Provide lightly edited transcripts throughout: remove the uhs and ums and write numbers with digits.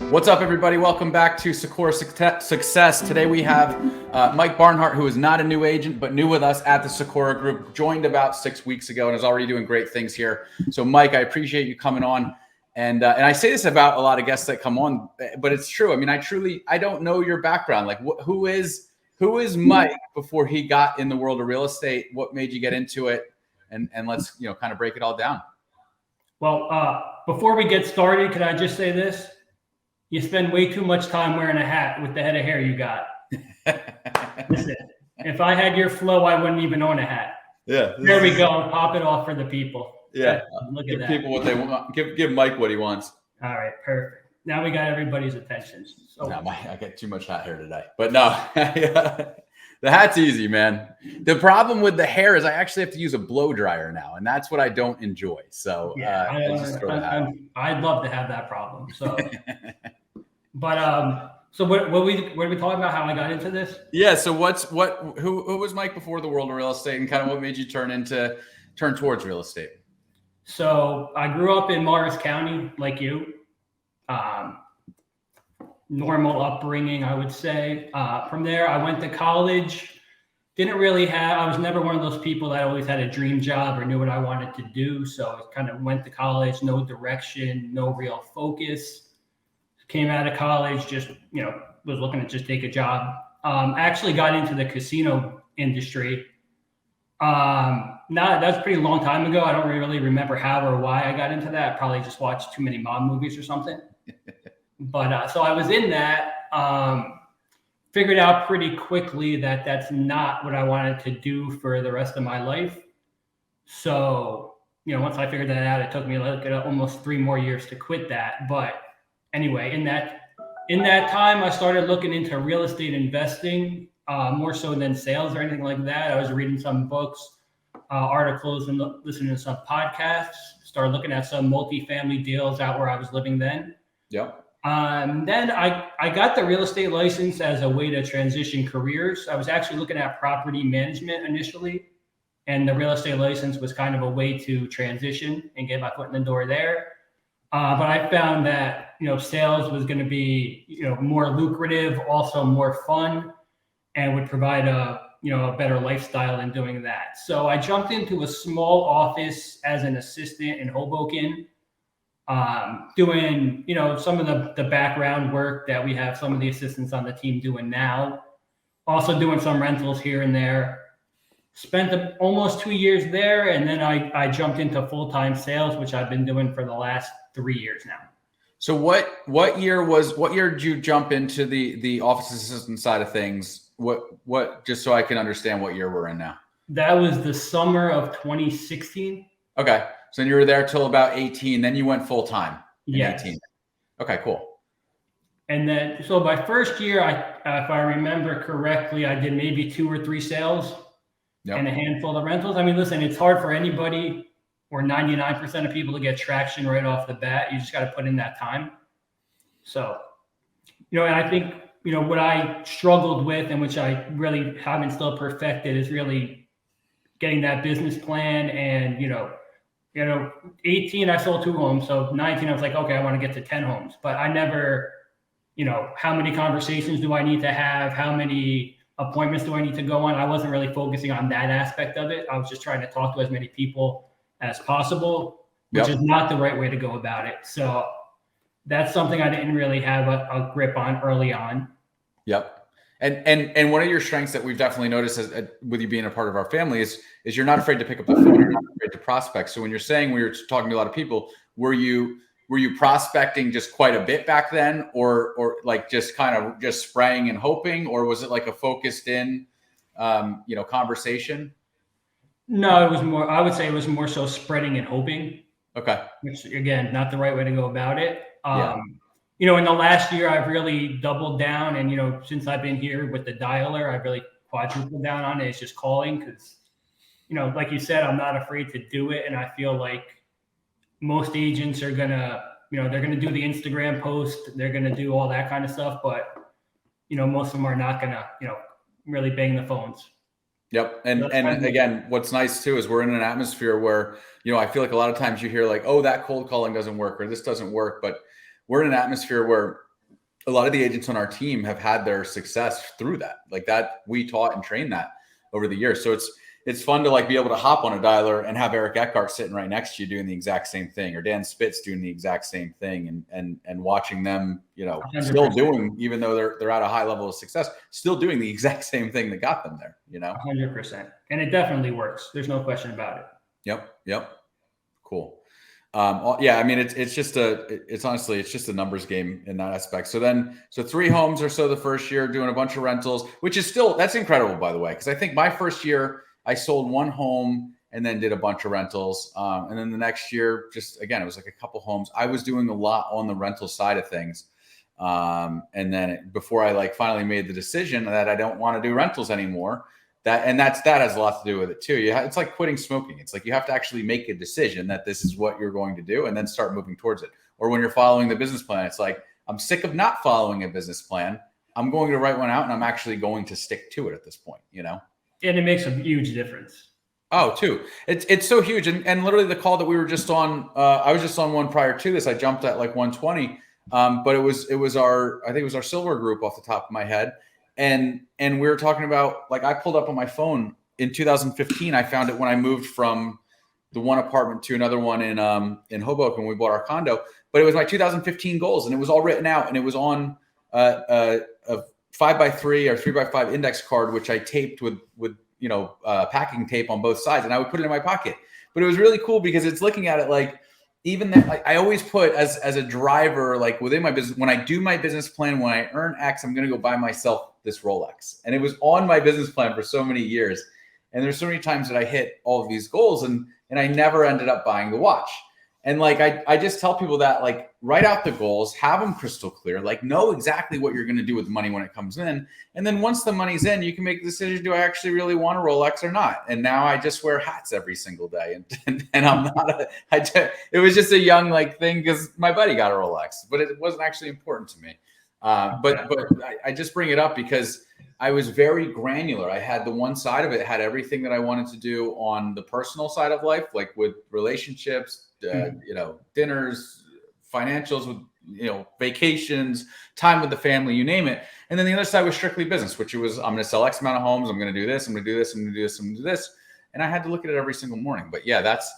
What's up, everybody? Welcome back to Sikora Success. Today we have Mike Barnhart, who is not a new agent, but new with us at the Sikora Group, joined about 6 weeks ago and is already doing great things here. So, Mike, I appreciate you coming on. And I say this about a lot of guests that come on, but it's true. I mean, I don't know your background. Like, who is Mike before he got in the world of real estate? What made you get into it? And let's, kind of break it all down. Well, before we get started, can I just say this? You spend way too much time wearing a hat with the head of hair you got. Listen, if I had your flow, I wouldn't even own a hat. Yeah. There we go. Pop it off for the people. Yeah. Look Give at that. people what they want. Give Mike what he wants. All right. Perfect. Now we got everybody's attention. So. No, I get too much hat hair today. But no, the hat's easy, man. The problem with the hair is I actually have to use a blow dryer now, and that's what I don't enjoy. So yeah, I'd love to have that problem. So, but so what are we talking about? How I got into this? Yeah. So who was Mike before the world of real estate, and kind of what made you turn towards real estate? So I grew up in Morris County, like you. Normal upbringing, I would say. From there, I went to college. I was never one of those people that always had a dream job or knew what I wanted to do. So I kind of went to college, no direction, no real focus. Came out of college, just, was looking to just take a job. Actually got into the casino industry. That's a pretty long time ago. I don't really remember how or why I got into that. I probably just watched too many mob movies or something. But so I was in that, figured out pretty quickly that that's not what I wanted to do for the rest of my life. So, once I figured that out, it took me almost 3 more years to quit that. But anyway, in that time, I started looking into real estate investing, more so than sales or anything like that. I was reading some books, articles, and listening to some podcasts. Started looking at some multifamily deals out where I was living then. Yep. Then I got the real estate license as a way to transition careers. I was actually looking at property management initially, and the real estate license was kind of a way to transition and get my foot in the door there. But I found that, sales was going to be, more lucrative, also more fun, and would provide a better lifestyle in doing that. So I jumped into a small office as an assistant in Hoboken, doing, some of the background work that we have some of the assistants on the team doing now. Also doing some rentals here and there. Spent almost 2 years there, and then I jumped into full-time sales, which I've been doing for the last 3 years now. So what year did you jump into the office assistant side of things? What just so I can understand what year we're in now? That was the summer of 2016. Okay. So you were there till about 18, then you went full time. Yes. 18. Okay, cool. And then, so my first year, if I remember correctly, I did maybe 2 or 3 sales and a handful of rentals. I mean, listen, it's hard for anybody or 99% of people to get traction right off the bat. You just got to put in that time. So, and I think, what I struggled with and which I really haven't still perfected is really getting that business plan. And, 18, I sold 2 homes. So 19, I was like, okay, I want to get to 10 homes. But I never, how many conversations do I need to have? How many appointments do I need to go on? I wasn't really focusing on that aspect of it. I was just trying to talk to as many people as possible, which is not the right way to go about it. So that's something I didn't really have a grip on early on. Yep. And one of your strengths that we've definitely noticed with you being a part of our family is you're not afraid to pick up the phone. You're not afraid to prospect. So when you're saying we were talking to a lot of people, were you prospecting just quite a bit back then, or like just kind of just spraying and hoping, or was it like a focused in, conversation? No, it was more. I would say it was more so spreading and hoping. Okay. Which again, not the right way to go about it. In the last year, I've really doubled down, and since I've been here with the dialer, I've really quadrupled down on it. It's just calling because, like you said, I'm not afraid to do it, and I feel like most agents are gonna, they're gonna do the Instagram post, they're gonna do all that kind of stuff, but most of them are not gonna, really bang the phones. Yep. And again, what's nice too is we're in an atmosphere where, I feel like a lot of times you hear like, oh, that cold calling doesn't work or this doesn't work, but we're in an atmosphere where a lot of the agents on our team have had their success through that. Like that, we taught and trained that over the years. So it's fun to like be able to hop on a dialer and have Eric Eckhart sitting right next to you doing the exact same thing, or Dan Spitz doing the exact same thing, and watching them, you know, 100%. Still doing, even though they're at a high level of success, still doing the exact same thing that got them there, you know. 100%. And it definitely works. There's no question about it. Yep. Cool. Yeah, I mean, it's honestly just a numbers game in that aspect. So 3 homes or so the first year, doing a bunch of rentals, which is that's incredible, by the way, because I think my first year I sold 1 home and then did a bunch of rentals. And then the next year, just again, it was like a couple homes. I was doing a lot on the rental side of things. And then before I like finally made the decision that I don't want to do rentals anymore, that has a lot to do with it too. It's like quitting smoking. It's like you have to actually make a decision that this is what you're going to do and then start moving towards it. Or when you're following the business plan, it's like, I'm sick of not following a business plan. I'm going to write one out and I'm actually going to stick to it at this point, you know? And it makes a huge difference. Oh, too. It's so huge. And literally the call that we were just on, I was just on one prior to this. I jumped at like 120. But I think it was our silver group off the top of my head. And we were talking about, like, I pulled up on my phone in 2015. I found it when I moved from the one apartment to another one in Hoboken when we bought our condo. But it was my 2015 goals, and it was all written out, and it was on a 5x3 or 3x5 index card, which I taped with packing tape on both sides, and I would put it in my pocket. But it was really cool because it's looking at it like, even that, like, I always put as a driver, like within my business, when I do my business plan, when I earn X, I'm going to go buy myself this Rolex. And it was on my business plan for so many years. And there's so many times that I hit all of these goals and I never ended up buying the watch. And like, I just tell people that, like, write out the goals, have them crystal clear, like know exactly what you're going to do with the money when it comes in. And then once the money's in, you can make the decision, do I actually really want a Rolex or not? And now I just wear hats every single day. And I'm not, it was just a young like thing because my buddy got a Rolex, but it wasn't actually important to me. But I just bring it up because I was very granular. I had the one side of it, had everything that I wanted to do on the personal side of life, like with relationships, dinners, financials, with, vacations, time with the family, you name it. And then the other side was strictly business, which was, I'm going to sell X amount of homes. I'm going to do this. I'm going to do this. I'm going to do this. I'm going to do this. And I had to look at it every single morning. But yeah, that's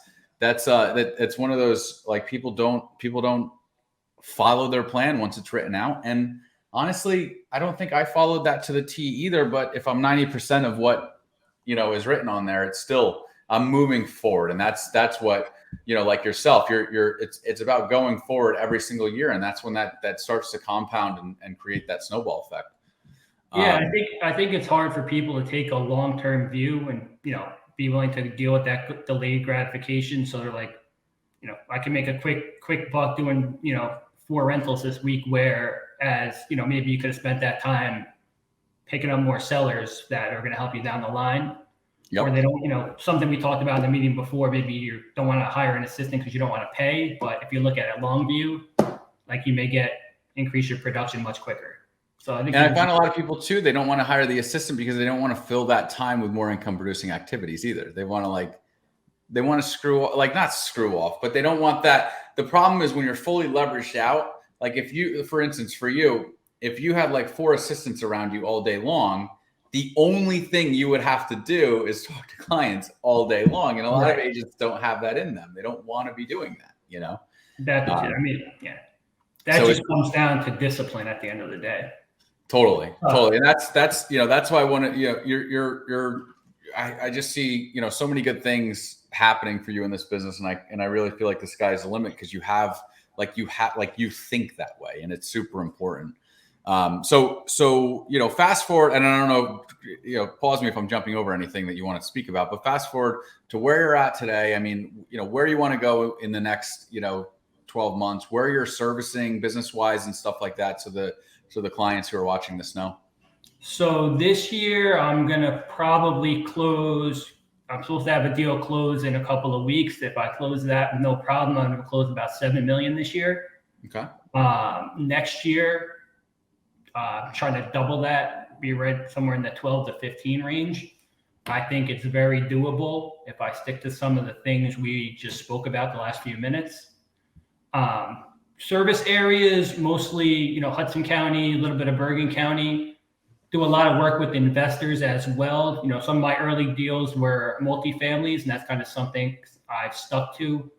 one of those, like, people don't follow their plan once it's written out. And honestly, I don't think I followed that to the T either. But if I'm 90% of what, is written on there, it's still, I'm moving forward. And that's what, like yourself, it's about going forward every single year. And that's when that starts to compound and create that snowball effect. Yeah. I think it's hard for people to take a long-term view and, be willing to deal with that delayed gratification. So they're like, I can make a quick buck doing, 4 rentals this week, whereas, maybe you could have spent that time picking up more sellers that are going to help you down the line. Yep. Or they don't, something we talked about in the meeting before, maybe you don't want to hire an assistant because you don't want to pay. But if you look at it long view, like, you may increase your production much quicker. So I think, and I find a lot of people too, they don't want to hire the assistant because they don't want to fill that time with more income producing activities either. They want to not screw off, but they don't want that. The problem is when you're fully leveraged out, like if you, for instance, for you, if you had like 4 assistants around you all day long, the only thing you would have to do is talk to clients all day long. And a lot of agents don't have that in them. They don't want to be doing that, That just comes down to discipline at the end of the day. Totally. And that's why I want to, I just see, so many good things happening for you in this business. And I really feel like the sky's the limit because you think that way, and it's super important. So, fast forward, and I don't know, pause me if I'm jumping over anything that you want to speak about, but fast forward to where you're at today. I mean, where you want to go in the next, 12 months, where you're servicing business wise and stuff like that. So the clients who are watching this know. So this year I'm going to probably close. I'm supposed to have a deal close in a couple of weeks. If I close that, no problem. I'm going to close about $7 million this year. Okay. Next year, trying to double that, be right somewhere in the 12 to 15 range. I think it's very doable if I stick to some of the things we just spoke about the last few minutes. service areas, mostly, Hudson County, a little bit of Bergen County. Do a lot of work with investors as well. Some of my early deals were multifamilies, and that's kind of something I've stuck to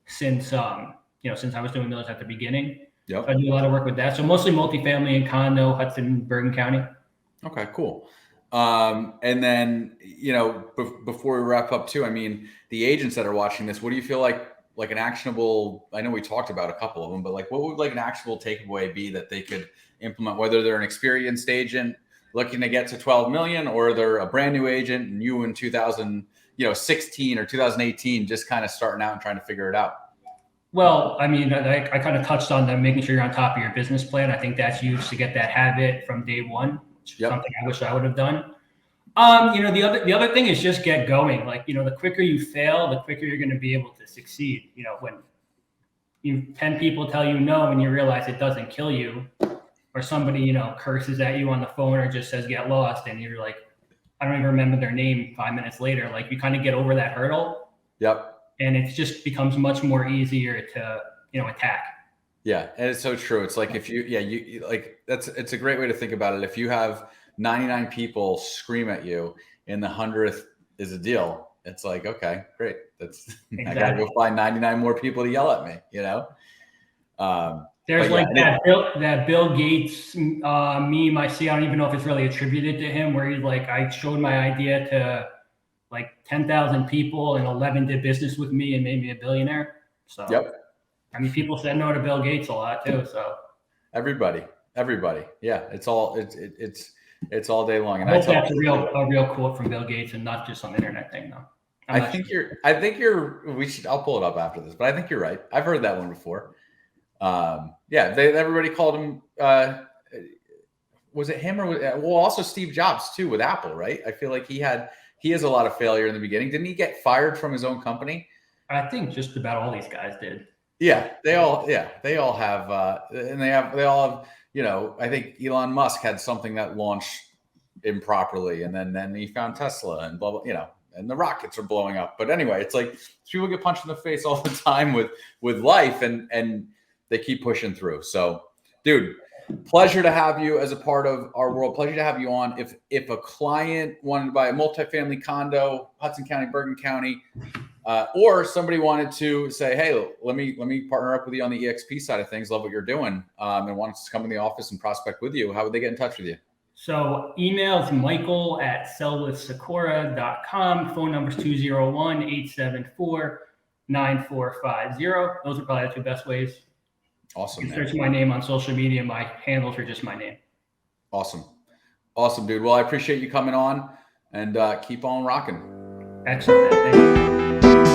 since since I was doing those at the beginning. Yep. So I do a lot of work with that. So mostly multifamily and condo, Hudson, Bergen County. Okay, cool. And then, before we wrap up too, I mean, the agents that are watching this, what do you feel like an actionable, I know we talked about a couple of them, but like, what would like an actionable takeaway be that they could implement, whether they're an experienced agent looking to get to 12 million, or they're a brand new agent and you in 2016 or 2018, just kind of starting out and trying to figure it out? Well, I mean, I kind of touched on making sure you're on top of your business plan. I think that's huge to get that habit from day one, which is something I wish I would have done. The other thing is just get going. Like, the quicker you fail, the quicker you're going to be able to succeed. When 10 people tell you no and you realize it doesn't kill you, or somebody, curses at you on the phone or just says get lost, and you're like, I don't even remember their name 5 minutes later. Like, you kind of get over that hurdle. Yep. And it just becomes much more easier to, attack. Yeah. And it's so true. It's like, if you like, it's a great way to think about it. If you have 99 people scream at you and the 100th is a deal, it's like, okay, great. Exactly. I got to go find 99 more people to yell at me, There's that Bill Gates meme I see. I don't even know if it's really attributed to him, where he's like, I showed my idea to like 10,000 people and 11 did business with me and made me a billionaire. So, I mean, people said no to Bill Gates a lot too. So everybody. Yeah. It's all day long. And I hope that's a real quote from Bill Gates and not just some internet thing though. I'll pull it up after this, but I think you're right. I've heard that one before. Everybody called him, was it him or also Steve Jobs too with Apple, right? I feel like he has a lot of failure in the beginning. Didn't he get fired from his own company? I think just about all these guys did. Yeah, they all have, and they all have, I think Elon Musk had something that launched improperly, and then he found Tesla and blah, blah, and the rockets are blowing up. But anyway, it's like people get punched in the face all the time with life, and they keep pushing through. So, dude, pleasure to have you as a part of our world. Pleasure to have you on. If a client wanted to buy a multifamily condo, Hudson County, Bergen County, or somebody wanted to say, hey, let me partner up with you on the EXP side of things, love what you're doing, and wants to come in the office and prospect with you, how would they get in touch with you? So email is michael@sellwithsikora.com. Phone number is 201-874-9450. Those are probably the two best ways. Awesome. You search my name on social media. My handles are just my name. Awesome, dude. Well, I appreciate you coming on, and keep on rocking. Excellent. Thank you.